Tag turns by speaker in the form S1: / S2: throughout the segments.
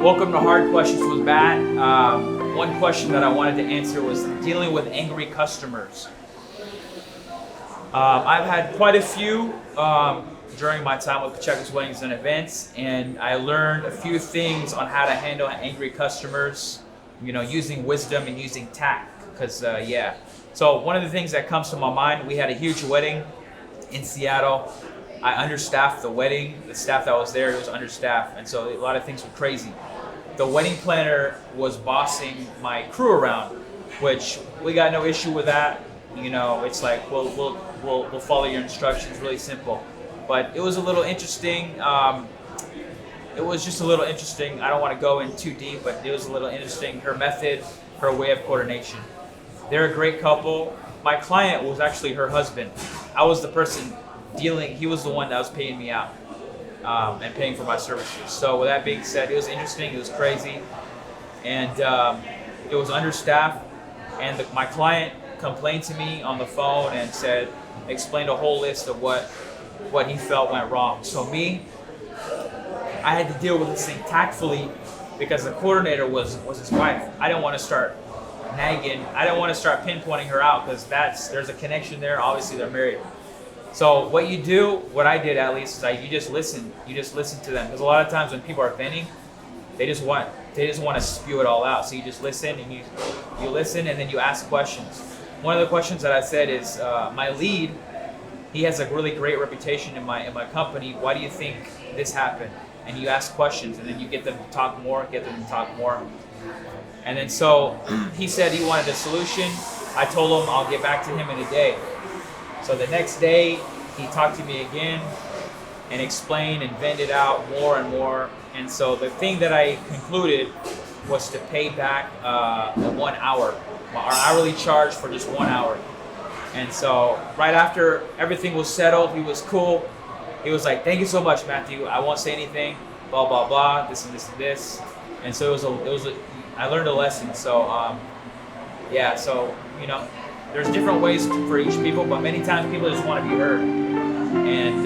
S1: Welcome to Hard Questions with Matt. One question that I wanted to answer was dealing with angry customers. I've had quite a few during my time with Pacheco's Weddings and Events, and I learned a few things on how to handle angry customers, using wisdom and using tact, because So one of the things that comes to my mind, we had a huge wedding in Seattle. I understaffed the wedding. The staff that was there, it was understaffed, and so a lot of things were crazy. The wedding planner was bossing my crew around, which we got no issue with that. It's like we'll follow your instructions, really simple. But it was a little interesting. It was just a little interesting. I don't want to go in too deep, but it was a little interesting. Her method, her way of coordination. They're a great couple. My client was actually her husband. I was the person dealing. He was the one that was paying me out. And paying for my services. So with that being said, it was interesting, it was crazy, and it was understaffed, and my client complained to me on the phone and explained a whole list of what he felt went wrong. So I had to deal with this thing tactfully because the coordinator was his wife. I didn't want to start nagging, I didn't want to start pinpointing her out because there's a connection there, obviously they're married. So what I did at least, is you just listen to them. Because a lot of times when people are venting, they just want to spew it all out. So you just listen and you listen and then you ask questions. One of the questions that I said is, my lead, he has a really great reputation in my company. Why do you think this happened? And you ask questions and then you get them to talk more. And then so he said he wanted a solution. I told him I'll get back to him in a day. So the next day, he talked to me again and explained and vented out more and more. And so the thing that I concluded was to pay back the 1 hour, our hourly charge for just 1 hour. And so right after everything was settled, he was cool. He was like, "Thank you so much, Matthew. I won't say anything, blah, blah, blah, this and this and this." And so I learned a lesson. So, there's different ways for each people, but many times people just want to be heard. And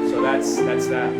S1: so that's that.